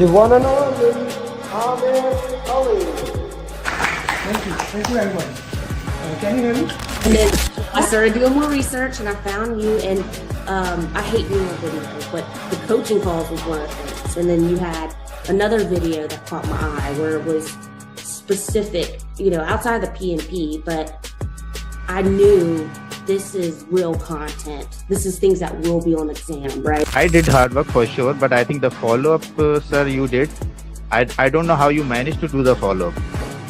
the one and only Amir Ali. Thank you everyone. Can you hear me? And then I started doing more research and I found you, and I hate doing a video, but the coaching calls was one of the things. And then you had another video that caught my eye where it was specific, outside the PMP, but I knew this is real content. This is things that will be on exam, right? I did hard work for sure, but I think the follow-up, sir, you did. I don't know how you managed to do the follow-up.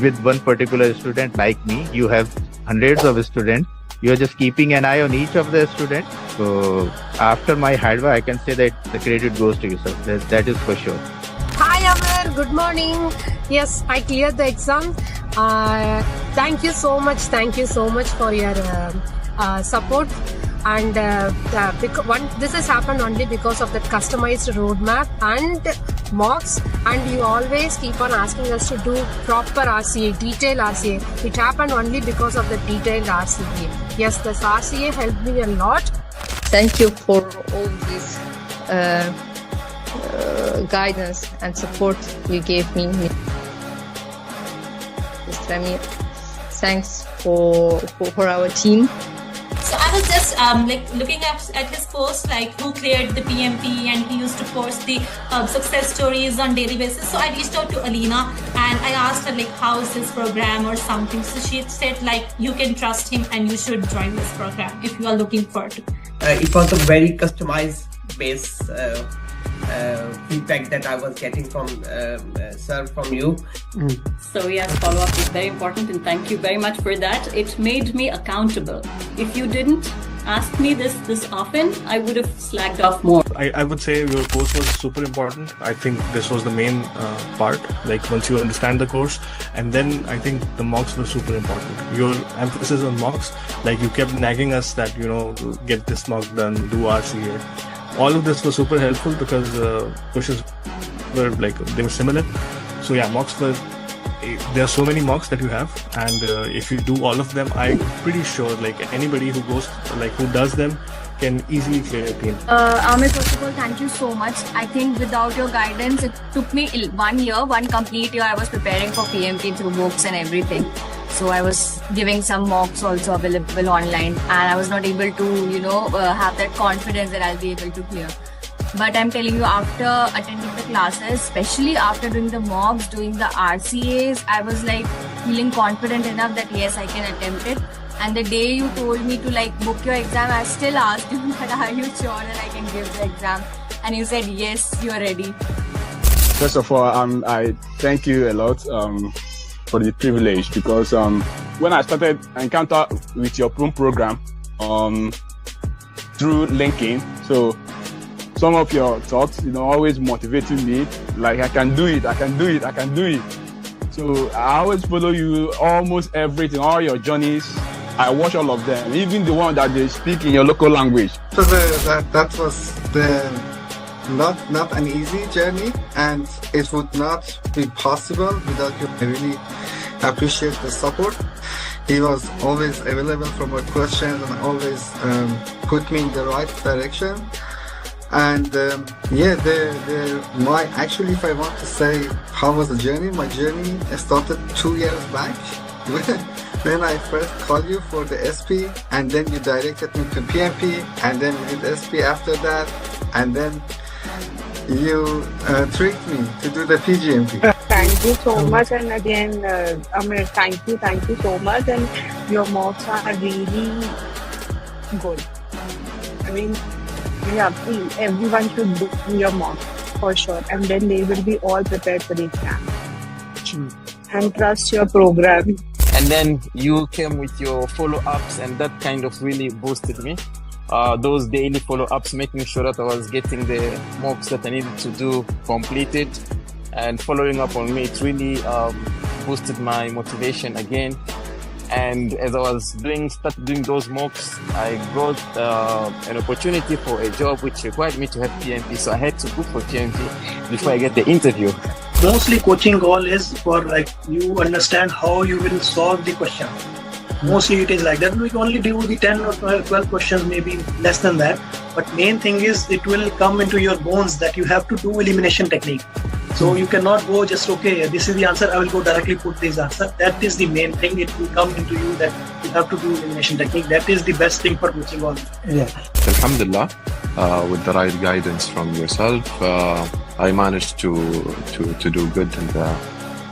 With one particular student like me, you have hundreds of students. You're just keeping an eye on each of the students. So after my hard work, I can say that the credit goes to you, sir. That is for sure. Hi Amir, good morning. Yes, I cleared the exam. Thank you so much for your support. And this has happened only because of that customized roadmap and mocks, and you always keep on asking us to do proper RCA, detailed RCA. It happened only because of the detailed RCA. Yes, this RCA helped me a lot. Thank you for all this guidance and support you gave me. Mr. Amir, thanks for our team. So I was just looking at his post, who cleared the PMP, and he used to post the success stories on daily basis. So I reached out to Alina and I asked her how is this program or something. So she said you can trust him and you should join this program if you are looking for it. It was a very customized base feedback that I was getting from sir, from you. So yes, follow-up is very important, and thank you very much for that. It made me accountable. If you didn't ask me this often, I would have slacked off more. I would say your course was super important. I think this was the main part, once you understand the course, and then I think the mocks were super important. Your emphasis on mocks, you kept nagging us that, get this mock done, do RCA. All of this was super helpful because questions were they were similar. So yeah, mocks were, there are so many mocks that you have, and if you do all of them, I'm pretty sure anybody who goes, who does them can easily clear a PMP. Amir, first of all, thank you so much. I think without your guidance, it took me 1 year, one complete year. I was preparing for PMP through books and everything. So I was giving some mocks also available online, and I was not able to, have that confidence that I'll be able to clear. But I'm telling you, after attending the classes, especially after doing the mocks, doing the RCAs, I was feeling confident enough that yes, I can attempt it. And the day you told me to book your exam, I still asked you that are you sure that I can give the exam? And you said yes, you are ready. First of all, I thank you a lot for the privilege, because when I started encounter with your program through LinkedIn, so some of your thoughts, always motivating me, I can do it. So I always follow you, almost everything, all your journeys. I watch all of them, even the one that they speak in your local language. So that was not an easy journey, and it would not be possible without you. I really appreciate the support. He was always available for my questions and always put me in the right direction. And actually, if I want to say how was the journey, my journey started 2 years back when I first called you for the SP, and then you directed me to PMP, and then we did SP after that, and then you tricked me to do the PGMP. Thank you so much, and again, Amir, thank you so much, and your mocks are really good. I mean, yeah, please, everyone should do your mock for sure, and then they will be all prepared for the exam. And trust your program. And then you came with your follow-ups, and that kind of really boosted me. Those daily follow-ups, making sure that I was getting the mocks that I needed to do completed, and following up on me, it really boosted my motivation again. And as I was started doing those mocks, I got an opportunity for a job which required me to have PMP. So I had to book for PMP before I get the interview. Mostly coaching goal is for you understand how you will solve the question. Mostly it is like that. We can only do the 10 or 12 questions, maybe less than that. But main thing is it will come into your bones that you have to do elimination technique. So you cannot go just, okay, this is the answer, I will go directly put this answer. That is the main thing. It will come into you that you have to do elimination technique. That is the best thing for coaching all. Yeah. Alhamdulillah, with the right guidance from yourself, I managed to do good in the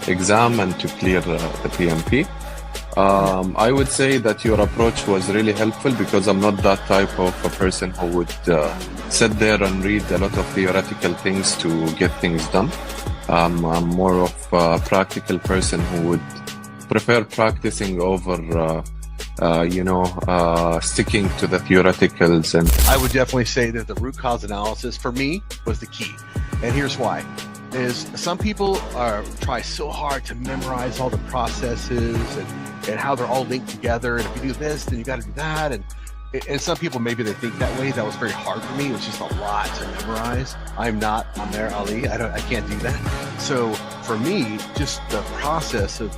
exam and to clear the PMP. I would say that your approach was really helpful because I'm not that type of a person who would sit there and read a lot of theoretical things to get things done. I'm more of a practical person who would prefer practicing over sticking to the theoreticals. And I would definitely say that the root cause analysis for me was the key. And here's why. Is some people try so hard to memorize all the processes and how they're all linked together. And if you do this, then you got to do that. And some people, maybe they think that way. That was very hard for me. It was just a lot to memorize. I'm not Amer Ali. I can't do that. So for me, just the process of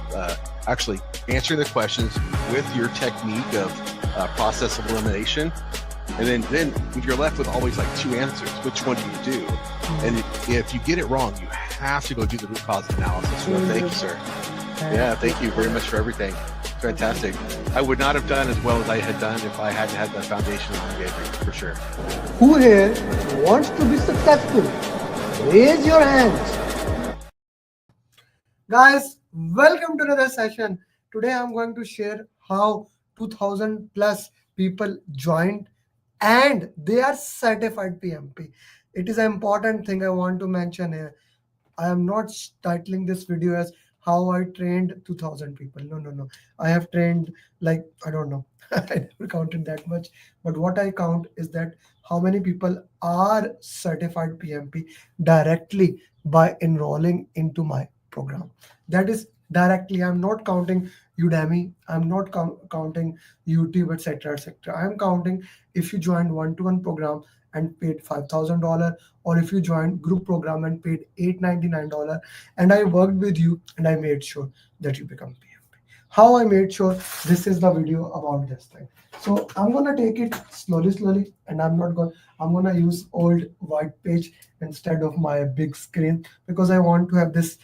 actually answering the questions with your technique of process of elimination. And then if you're left with always like two answers, which one do you do? And if you get it wrong, you have to go do the root cause analysis. So thank you, sir. Yeah, thank you very much for everything. Fantastic. I would not have done as well as I had done if I hadn't had the foundation that you gave me, for sure. Who here wants to be successful? Raise your hands. Guys, welcome to another session. Today I'm going to share how 2000 plus people joined and they are certified PMP. It is an important thing I want to mention here. I am not titling this video as how I trained 2000 people. No. I have trained like, I don't know. I never counted that much. But what I count is that how many people are certified PMP directly by enrolling into my program. That is directly. I'm not counting Udemy. I'm not counting YouTube, etc., etc. I'm counting if you joined one-to-one program and paid $5,000, or if you joined group program and paid $899, and I worked with you and I made sure that you become PMP. How I made sure, this is the video about this thing. So I'm gonna take it slowly, and I'm gonna use old white page instead of my big screen because I want to have this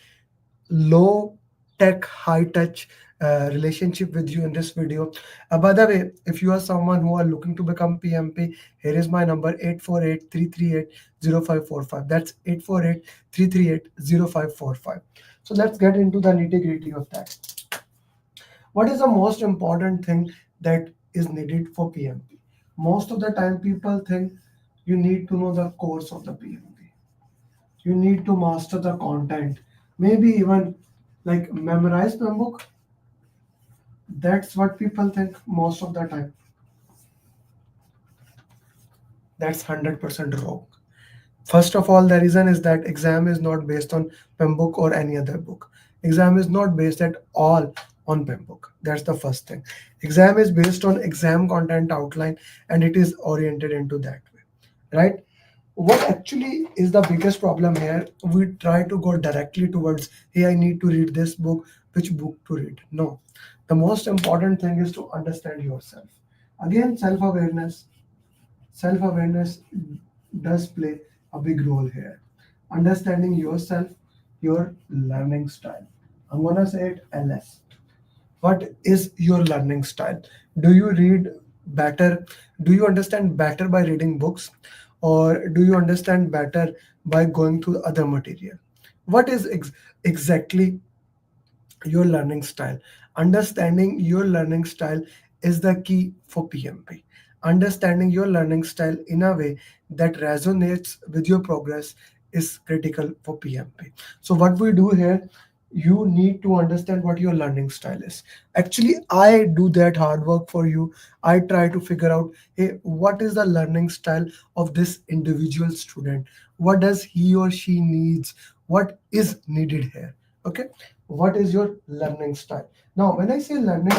low tech, high touch relationship with you in this video. By the way, if you are someone who are looking to become PMP, here is my number 848-338-0545. That's 848-338-0545. So let's get into the nitty-gritty of that. What is the most important thing that is needed for PMP? Most of the time people think you need to know the course of the PMP. You need to master the content. Maybe even like memorize the book. That's what people think most of the time. That's 100% wrong. First of all, the reason is that exam is not based on PMBOK or any other book. Exam is not based at all on PMBOK. That's the first thing. Exam is based on exam content outline and it is oriented into that way, right? What actually is the biggest problem here? We try to go directly towards, hey, I need to read this book, which book to read? No. The most important thing is to understand yourself. Again, self-awareness. Self-awareness does play a big role here. Understanding yourself, your learning style. I'm gonna say it LS. What is your learning style? Do you read better? Do you understand better by reading books? Or do you understand better by going through other material? What is exactly your learning style? Understanding your learning style is the key for PMP. Understanding your learning style in a way that resonates with your progress is critical for PMP. So what we do here, you need to understand what your learning style is. Actually, I do that hard work for you. I try to figure out, hey, what is the learning style of this individual student? What does he or she needs? What is needed here? Okay, what is your learning style? Now, when I say learning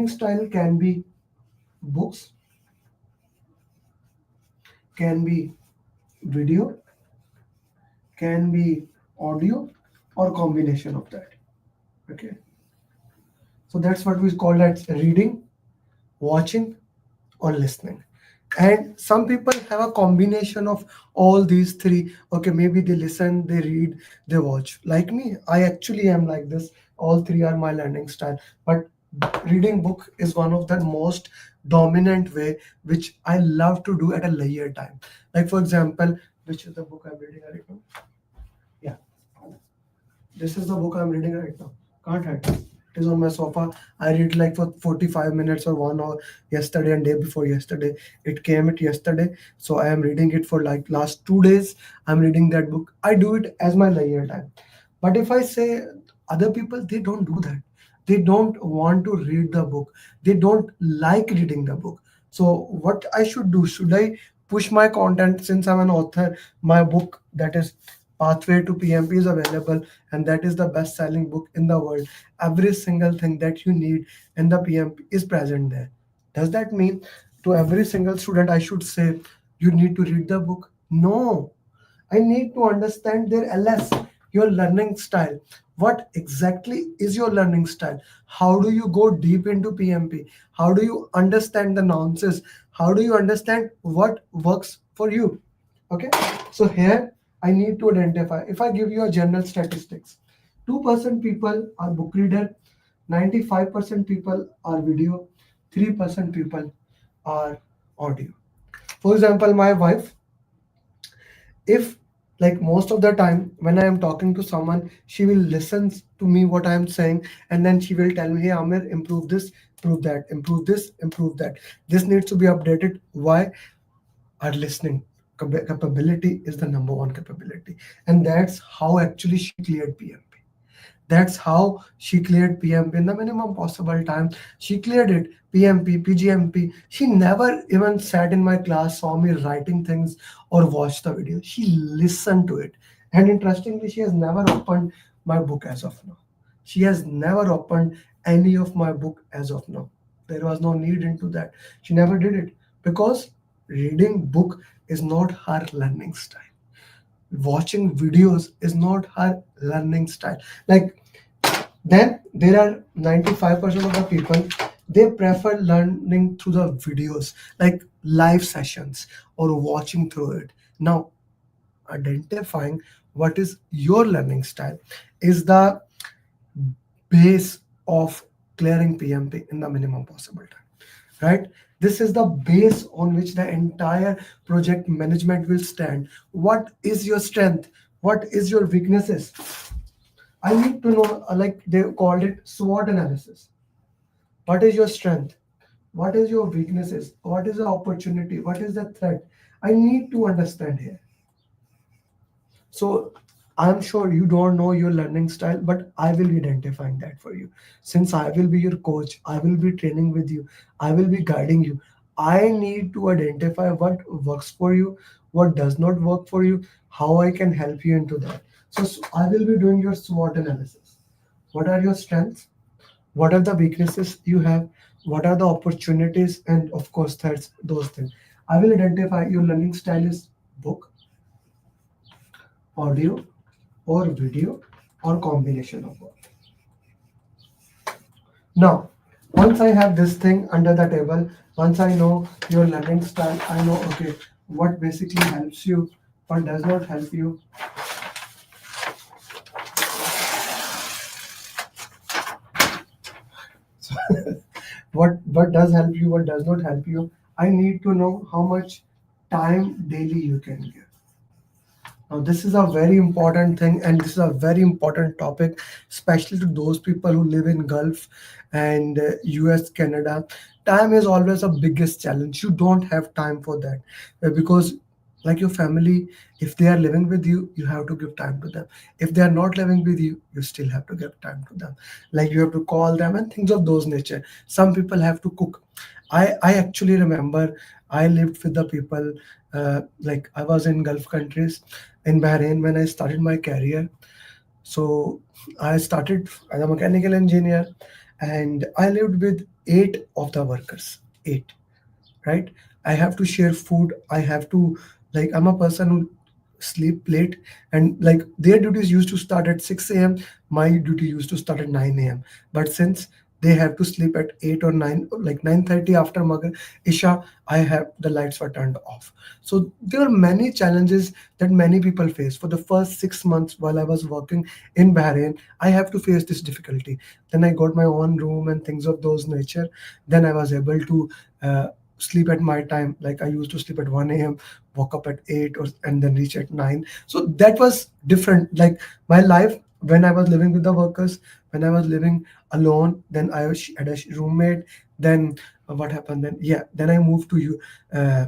style can be books, can be video, can be audio, or combination of that. Okay, so that's what we call that reading, watching, or listening. And some people have a combination of all these three. Okay, maybe they listen, they read, they watch. Like me, I actually am like this. All three are my learning style. But reading book is one of the most dominant way which I love to do at a later time. Like for example, which is the book I'm reading right now? Yeah, this is the book I'm reading right now. Can't hide it. It is on my sofa. I read like for 45 minutes or 1 hour yesterday and day before yesterday. It came it yesterday. So I am reading it for like last 2 days. I'm reading that book. I do it as my leisure time. But if I say other people, they don't do that. They don't want to read the book. They don't like reading the book. So what I should do? Should I push my content since I'm an author? My book that is Pathway to PMP is available, and that is the best selling book in the world. Every single thing that you need in the PMP is present there. Does that mean to every single student I should say you need to read the book? No, I need to understand their LS, your learning style. What exactly is your learning style? How do you go deep into PMP? How do you understand the nonsense? How do you understand what works for you? Okay, so here I need to identify. If I give you a general statistics, 2% people are book reader, 95% people are video, 3% people are audio. For example, my wife, if like most of the time when I am talking to someone, she will listen to me what I am saying, and then she will tell me, hey Amir, improve this, improve that, improve this, improve that. This needs to be updated. Why? Our listening capability is the number one capability, and that's how actually she cleared PMP. That's how she cleared PMP in the minimum possible time. She cleared it, PMP, PGMP. She never even sat in my class, saw me writing things or watched the video. She listened to it. And interestingly, she has never opened my book as of now. She has never opened any of my book as of now. There was no need into that. She never did it because reading book is not her learning style. Watching videos is not her learning style. Like then there are 95% of the people, they prefer learning through the videos, like live sessions or watching through it. Now, identifying what is your learning style is the base of clearing PMP in the minimum possible time, right? This is the base on which the entire project management will stand. What is your strength? What is your weaknesses? I need to know, like they called it SWOT analysis. What is your strength? What is your weaknesses? What is the opportunity? What is the threat? I need to understand here. So I'm sure you don't know your learning style, but I will be identifying that for you. Since I will be your coach, I will be training with you, I will be guiding you. I need to identify what works for you, what does not work for you, how I can help you into that. So I will be doing your SWOT analysis. What are your strengths? What are the weaknesses you have? What are the opportunities? And of course, that's those things. I will identify your learning style is book, audio, or video, or combination of both. Now, once I have this thing under the table, once I know your learning style, I know, okay, what basically helps you, what does not help you. So, what does help you, what does not help you. I need to know how much time daily you can give. Now, this is a very important thing, and this is a very important topic, especially to those people who live in Gulf and US, Canada. Time is always a biggest challenge. You don't have time for that because, like your family, if they are living with you, you have to give time to them. If they are not living with you, you still have to give time to them. Like you have to call them and things of those nature. Some people have to cook. I actually remember I lived with the people like I was in Gulf countries in Bahrain when I started my career. So I started as a mechanical engineer and I lived with eight of the workers. Eight, right? I have to share food. I have to, like, I'm a person who sleep late, and like their duties used to start at 6 a.m. My duty used to start at 9 a.m. But since they have to sleep at 8 or 9, like 9:30 after Maghrib, Isha, I have the lights were turned off. So there are many challenges that many people face. For the first 6 months while I was working in Bahrain, I have to face this difficulty. Then I got my own room and things of those nature. Then I was able to sleep at my time. Like I used to sleep at 1 a.m., woke up at 8 or and then reach at 9. So that was different. Like my life when I was living with the workers, when I was living alone, then I had a roommate. Then what happened? Then yeah, then I moved to you. Uh,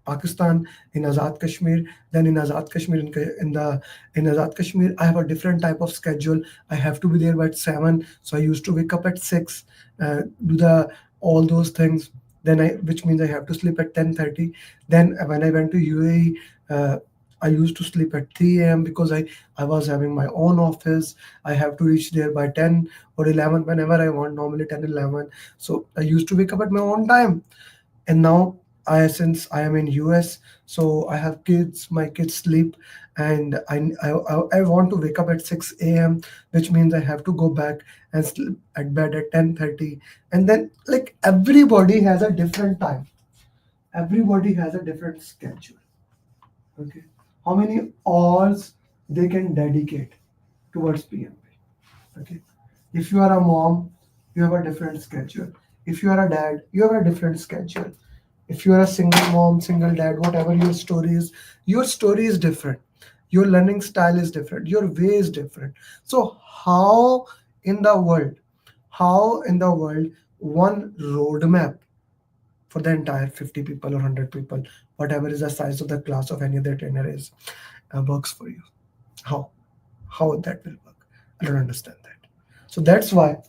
Pakistan in Azad Kashmir. Then in Azad Kashmir, in Azad Kashmir, I have a different type of schedule. I have to be there by 7, so I used to wake up at 6, do the all those things. Then which means I have to sleep at 10:30. Then when I went to UAE, I used to sleep at 3 a.m. because I was having my own office. I have to reach there by 10 or 11 whenever I want, normally 10, 11. So I used to wake up at my own time. And now since I am in US, so I have kids, my kids sleep, and I want to wake up at 6 a.m., which means I have to go back and sleep at bed at 10:30. And then like everybody has a different time. Everybody has a different schedule. Okay. How many hours they can dedicate towards PMP? Okay. If you are a mom, you have a different schedule. If you are a dad, you have a different schedule. If you are a single mom, single dad, whatever your story is different. Your learning style is different. Your way is different. So in the world, how in the world one roadmap for the entire 50 people or 100 people, whatever is the size of the class of any other trainer is, works for you? How that will work? I don't understand that. So that's why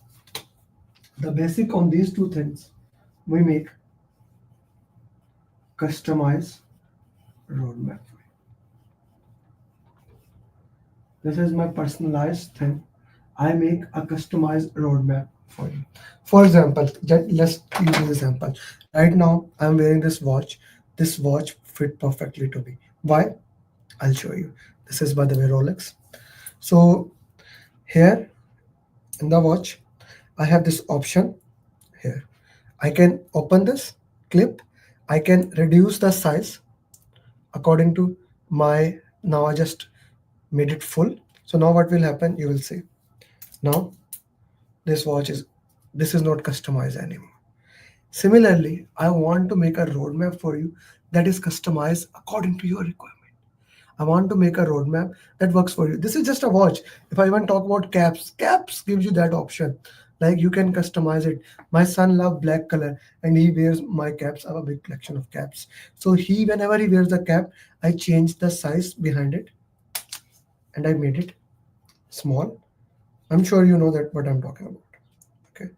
the basic on these two things, we make customize roadmap for you. This is my personalized thing. I make a customized roadmap for you. For example, let's use an example. Right now, I'm wearing this watch. This watch fit perfectly to me. Why? I'll show you. This is, by the way, Rolex. So here in the watch, I have this option here. I can open this clip. I can reduce the size according to my, now I just made it full. So now what will happen? You will see. Now this is not customized anymore. Similarly, I want to make a roadmap for you that is customized according to your requirement. I want to make a roadmap that works for you. This is just a watch. If I even talk about caps gives you that option. Like you can customize it. My son loves black color and he wears my caps. I have a big collection of caps. So whenever he wears a cap, I change the size behind it and I made it small. I'm sure you know that what I'm talking about. Okay.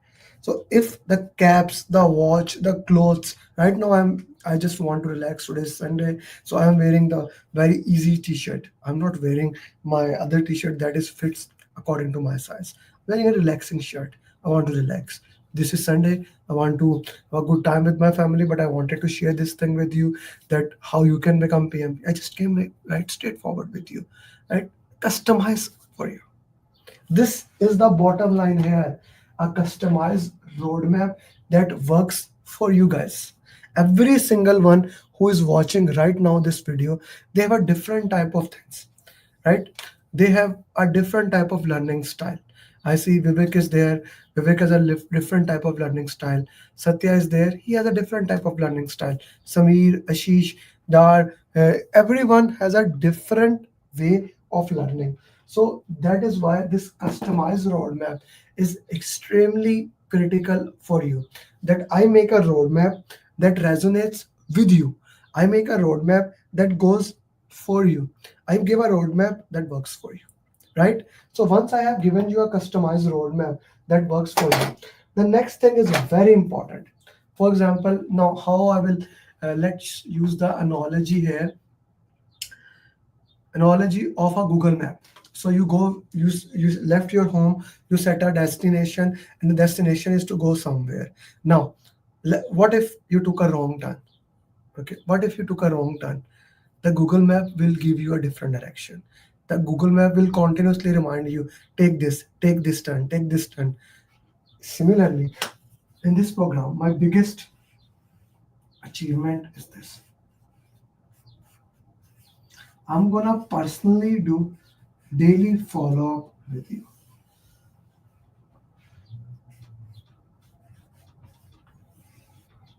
So if the caps, the watch, the clothes, right now I just want to relax. Today is Sunday, so I'm wearing the very easy t-shirt. I'm not wearing my other t-shirt that is fits according to my size. I'm wearing a relaxing shirt. I want to relax. This is Sunday. I want to have a good time with my family, but I wanted to share this thing with you, that how you can become PMP. I just came right straightforward with you, right? Customize for you. This is the bottom line here, a customized roadmap that works for you guys. Every single one who is watching right now this video, they have a different type of things, right? They have a different type of learning style. I see Vivek is there. Vivek has a different type of learning style. Satya is there. He has a different type of learning style. Sameer, Ashish, Dar, everyone has a different way of learning. So that is why this customized roadmap is extremely critical for you. That I make a roadmap that resonates with you. I make a roadmap that goes for you. I give a roadmap that works for you, right? So once I have given you a customized roadmap that works for you, the next thing is very important. For example, now how I will, let's use the analogy of a Google map. So you left your home, you set a destination, and the destination is to go somewhere. Now, what if you took a wrong turn? Okay, what if you took a wrong turn? The Google map will give you a different direction. The Google map will continuously remind you, take this turn, take this turn. Similarly, in this program, my biggest achievement is this. I'm gonna personally do daily follow-up with you.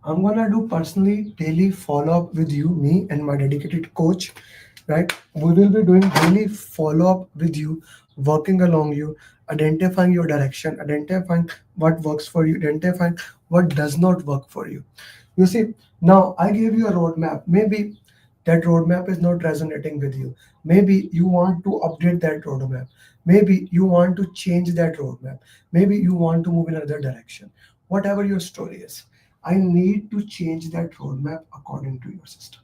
I'm gonna do personally daily follow-up with you, me and my dedicated coach, right? We will be doing daily follow-up with you, working along you, identifying your direction, identifying what works for you, identifying what does not work for you. You see, now I gave you a roadmap. Maybe that roadmap is not resonating with you. Maybe you want to update that roadmap. Maybe you want to change that roadmap. Maybe you want to move in another direction. Whatever your story is, I need to change that roadmap according to your system.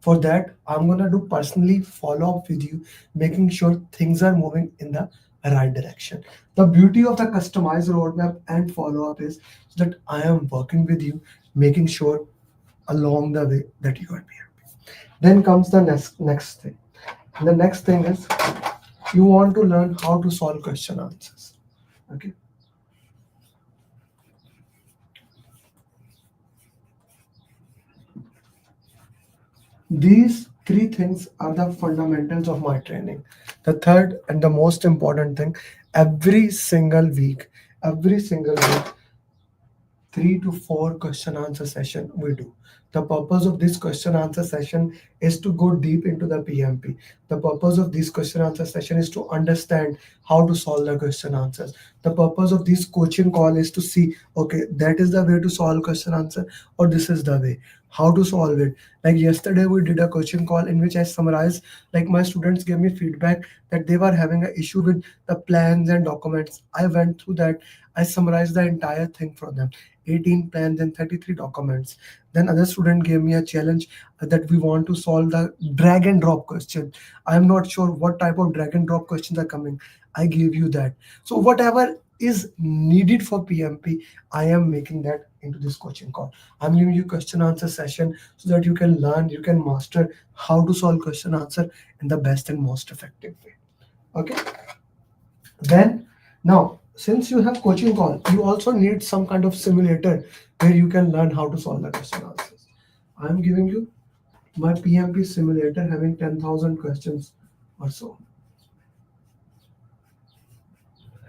For that, I'm gonna do personally follow up with you, making sure things are moving in the right direction. The beauty of the customized roadmap and follow up is that I am working with you, making sure along the way that you are happy. Then comes the next thing. And the next thing is you want to learn how to solve question answers. Okay. These three things are the fundamentals of my training. The third and the most important thing, every single week, 3 to 4 question answer session we do. The purpose of this question answer session is to go deep into the PMP. The purpose of this question answer session is to understand how to solve the question answers. The purpose of this coaching call is to see, okay, that is the way to solve question answer, or this is the way how to solve it. Like yesterday we did a coaching call in which I summarized, like my students gave me feedback that they were having an issue with the plans and documents. I went through that. I summarized the entire thing for them, 18 plans and 33 documents. Then other student gave me a challenge that we want to solve the drag and drop question. I'm not sure what type of drag and drop questions are coming. I gave you that. So whatever is needed for PMP, I am making that into this coaching call. I'm giving you question answer session so that you can learn, you can master how to solve question answer in the best and most effective way. Okay. Then now, since you have coaching call, you also need some kind of simulator where you can learn how to solve the question answers. I'm giving you my PMP simulator having 10,000 questions or so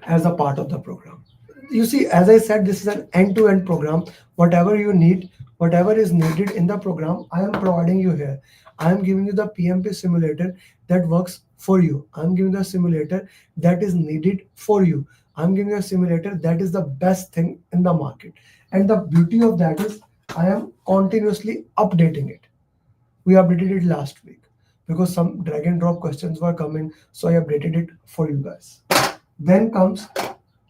as a part of the program. You see, as I said, this is an end-to-end program. Whatever you need, whatever is needed in the program, I am providing you here. I am giving you the PMP simulator that works for you. I'm giving the simulator that is needed for you. I'm giving you a simulator that is the best thing in the market. And the beauty of that is I am continuously updating it. We updated it last week because some drag and drop questions were coming, so I updated it for you guys. Then comes,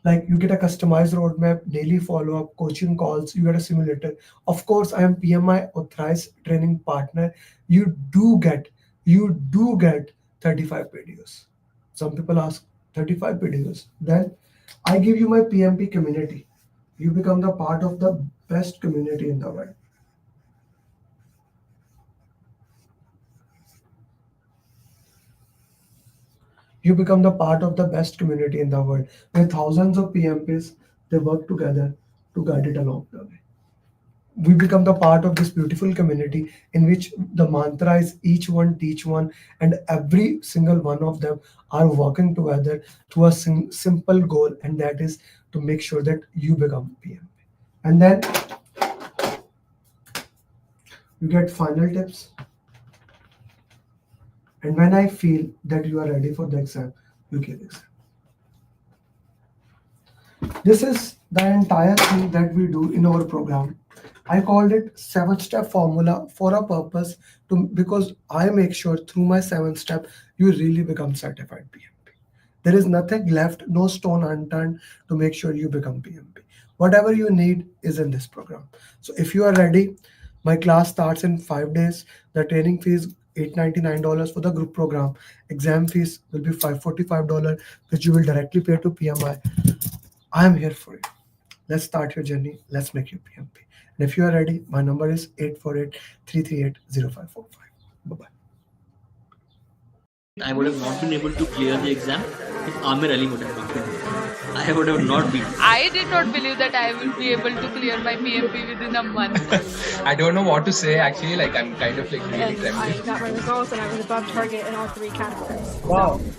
like, you get a customized roadmap, daily follow-up, coaching calls, you get a simulator. Of course, I am PMI authorized training partner. You do get 35 videos. Some people ask 35 videos. Then I give you my PMP community. You become the part of the best community in the world. You become the part of the best community in the world, where thousands of PMPs, they work together to guide it along the way. We become the part of this beautiful community in which the mantra is each one teach one, and every single one of them are working together to a simple goal, and that is to make sure that you become PMP. And then you get final tips. And when I feel that you are ready for the exam, you give exam. This is the entire thing that we do in our program. I called it 7-step formula for a purpose, because I make sure through my 7-step you really become certified PMP. There is nothing left, no stone unturned to make sure you become PMP. Whatever you need is in this program. So if you are ready, my class starts in 5 days. The training fee is $899 for the group program. Exam fees will be $545, which you will directly pay to PMI. I am here for you. Let's start your journey. Let's make you PMP. And if you are ready, my number is 848-338-0545. Bye-bye. I would have not been able to clear the exam if Amir Ali would have not been here. I would have not been. I did not believe that I will be able to clear my PMP within a month. I don't know what to say actually. Like I'm kind of like really And I trembling. got my results and I was above target in all 3 categories. Wow. So